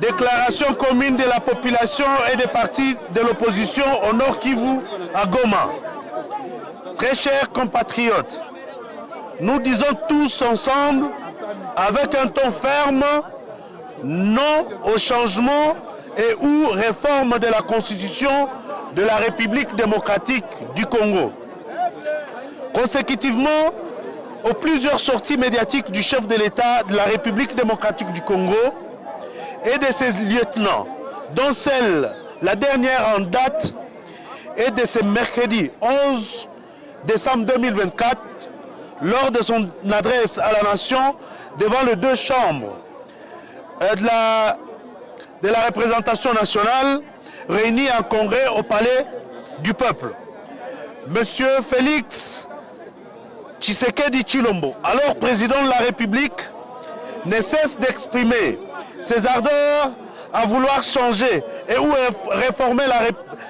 Déclaration commune de la population et des partis de l'opposition au Nord Kivu à Goma. Très chers compatriotes, nous disons tous ensemble, avec un ton ferme, non au changement et ou réforme de la Constitution de la République démocratique du Congo. Consécutivement aux plusieurs sorties médiatiques du chef de l'État de la République démocratique du Congo et de ses lieutenants, dont celle, la dernière en date, est de ce mercredi 11 décembre 2024, lors de son adresse à la nation devant les deux chambres de la représentation nationale réunis en congrès au palais du peuple. Monsieur Félix Tshisekedi Tshilombo, alors président de la République, ne cesse d'exprimer ses ardeurs à vouloir changer et ou réformer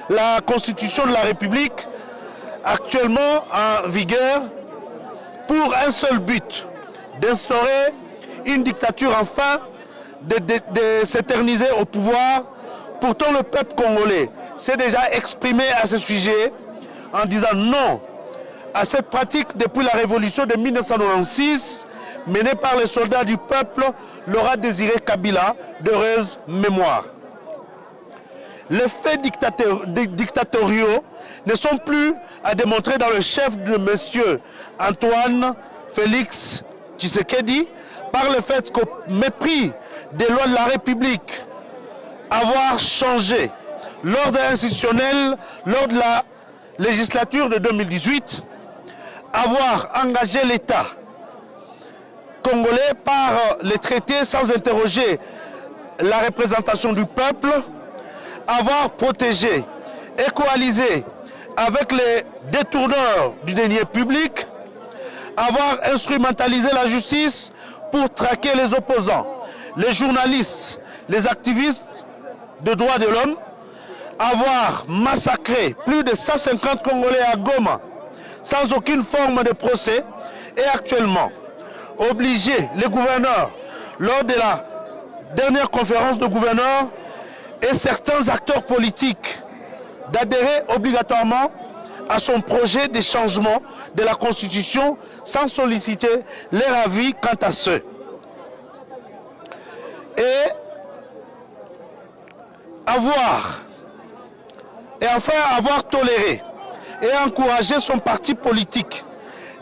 la Constitution de la République actuellement en vigueur pour un seul but, d'instaurer une dictature enfin, de s'éterniser au pouvoir. Pourtant le peuple congolais s'est déjà exprimé à ce sujet en disant non à cette pratique depuis la révolution de 1996 menée par les soldats du peuple Laurent Désiré Kabila, d'heureuse mémoire. Les faits dictatoriaux ne sont plus à démontrer dans le chef de M. Antoine Félix Tshisekedi par le fait qu'au mépris des lois de la République, avoir changé l'ordre institutionnel lors de la législature de 2018, avoir engagé l'État congolais par les traités sans interroger la représentation du peuple, avoir protégé et coalisé avec les détourneurs du denier public, avoir instrumentalisé la justice pour traquer les opposants, les journalistes, les activistes de droits de l'homme, avoir massacré plus de 150 Congolais à Goma sans aucune forme de procès et actuellement obliger les gouverneurs lors de la dernière conférence de gouverneurs et certains acteurs politiques d'adhérer obligatoirement à son projet de changement de la Constitution sans solliciter leur avis quant à ceux. Et avoir toléré et encouragé son parti politique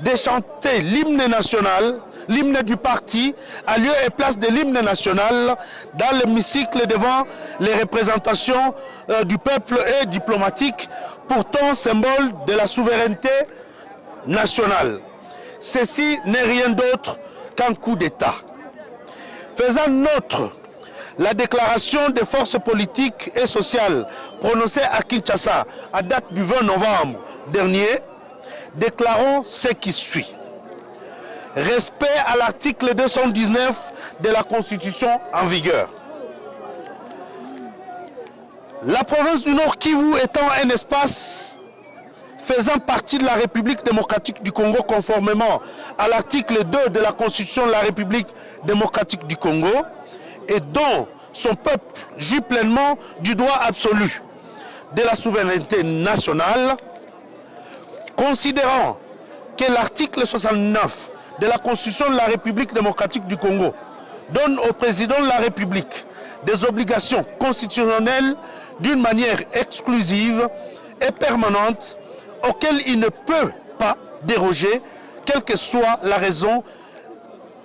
de chanter l'hymne national, l'hymne du parti, à lieu et place de l'hymne national dans l'hémicycle devant les représentations du peuple et diplomatiques, pourtant symbole de la souveraineté nationale. Ceci n'est rien d'autre qu'un coup d'État. Faisant nôtre la déclaration des forces politiques et sociales prononcée à Kinshasa à date du 20 novembre dernier, déclarons ce qui suit. Respect à l'article 219 de la Constitution en vigueur. La province du Nord Kivu étant un espace faisant partie de la République démocratique du Congo conformément à l'article 2 de la Constitution de la République démocratique du Congo et dont son peuple jouit pleinement du droit absolu de la souveraineté nationale, considérant que l'article 69 de la Constitution de la République démocratique du Congo donne au président de la République des obligations constitutionnelles d'une manière exclusive et permanente auxquelles il ne peut pas déroger, quelle que soit la raison,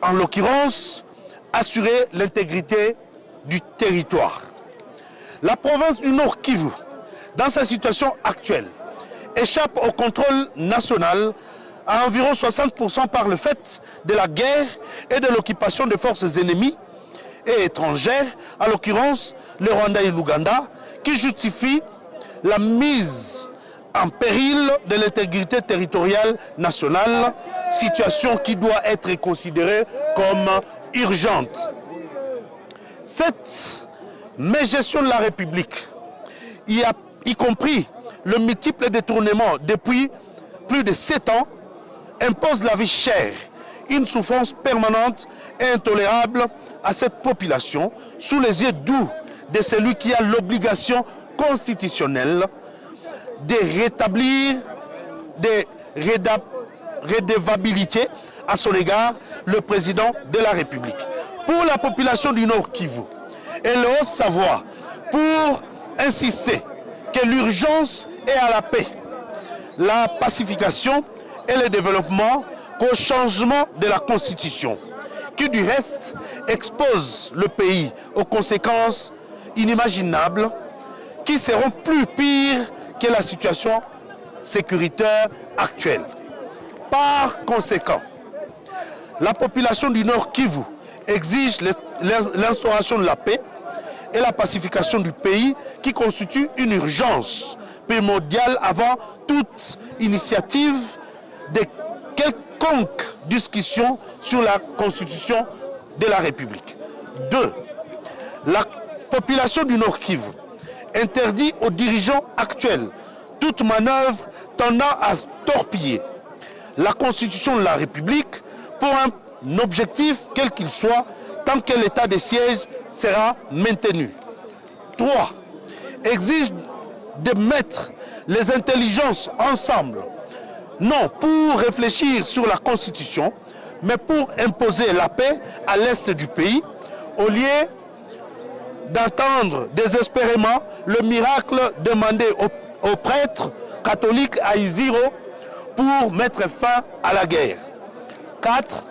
en l'occurrence, assurer l'intégrité du territoire. La province du Nord Kivu, dans sa situation actuelle, échappe au contrôle national à environ 60% par le fait de la guerre et de l'occupation des forces ennemies et étrangères, à l'occurrence le Rwanda et l'Ouganda, qui justifient la mise en péril de l'intégrité territoriale nationale, situation qui doit être considérée comme urgente. Cette mégestion de la République, y compris le multiple détournement depuis plus de 7 ans, impose la vie chère, une souffrance permanente et intolérable à cette population sous les yeux doux de celui qui a l'obligation constitutionnelle de rétablir des redevabilités à son égard le président de la République. Pour la population du Nord Kivu et le Haut-Savoie, pour insister que l'urgence est à la paix, la pacification et le développement qu'au changement de la Constitution, qui du reste expose le pays aux conséquences inimaginables qui seront plus pires que la situation sécuritaire actuelle. Par conséquent, la population du Nord Kivu exige l'instauration de la paix et la pacification du pays qui constitue une urgence primordiale avant toute initiative de quelconque discussion sur la Constitution de la République. 2. La population du Nord Kivu interdit aux dirigeants actuels toute manœuvre tendant à torpiller la Constitution de la République pour un objectif quel qu'il soit, tant que l'état de siège sera maintenu. 3. Exige de mettre les intelligences ensemble, non pour réfléchir sur la Constitution, mais pour imposer la paix à l'est du pays, au lieu d'entendre désespérément le miracle demandé aux prêtres catholiques à Iziro pour mettre fin à la guerre. 4.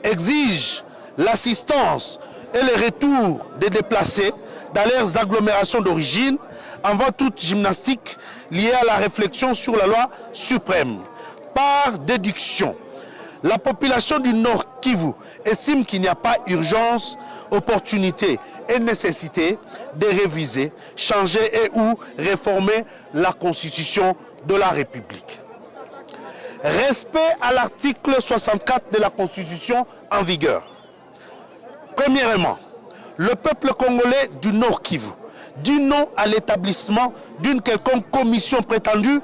Exige l'assistance et le retour des déplacés dans leurs agglomérations d'origine avant toute gymnastique liée à la réflexion sur la loi suprême. Par déduction, la population du Nord Kivu estime qu'il n'y a pas urgence, opportunité et nécessité de réviser, changer et ou réformer la Constitution de la République. Respect à l'article 64 de la Constitution en vigueur. Premièrement, le peuple congolais du Nord Kivu dit non à l'établissement d'une quelconque commission prétendue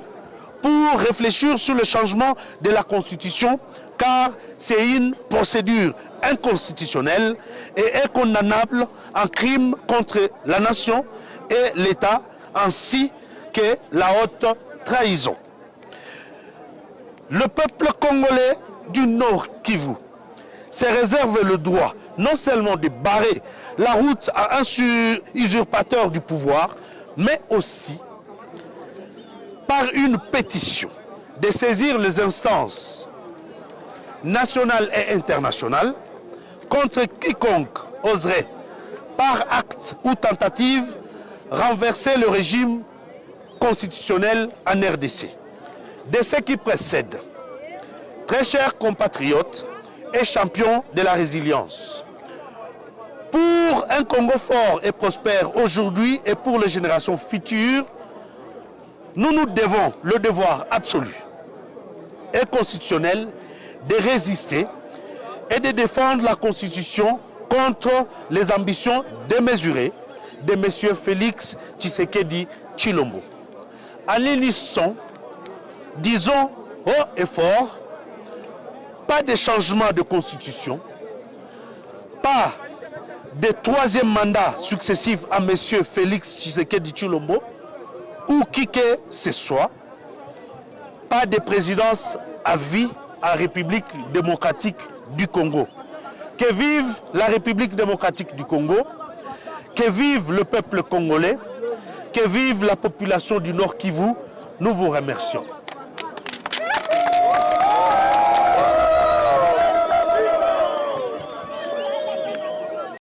pour réfléchir sur le changement de la Constitution, car c'est une procédure inconstitutionnelle et est condamnable en crime contre la nation et l'État, ainsi que la haute trahison. Le peuple congolais du Nord Kivu se réserve le droit non seulement de barrer la route à un usurpateur du pouvoir, mais aussi par une pétition de saisir les instances nationales et internationales contre quiconque oserait, par acte ou tentative, renverser le régime constitutionnel en RDC. De ce qui précède, très chers compatriotes et champions de la résilience, pour un Congo fort et prospère aujourd'hui et pour les générations futures, nous nous devons le devoir absolu et constitutionnel de résister et de défendre la Constitution contre les ambitions démesurées de M. Félix Tshisekedi Tshilombo. À l'unisson, disons haut et fort, pas de changement de constitution, pas de troisième mandat successif à M. Félix Tshisekedi Tshilombo, ou qui que ce soit, pas de présidence à vie à la République démocratique du Congo. Que vive la République démocratique du Congo, que vive le peuple congolais, que vive la population du Nord Kivu, nous vous remercions.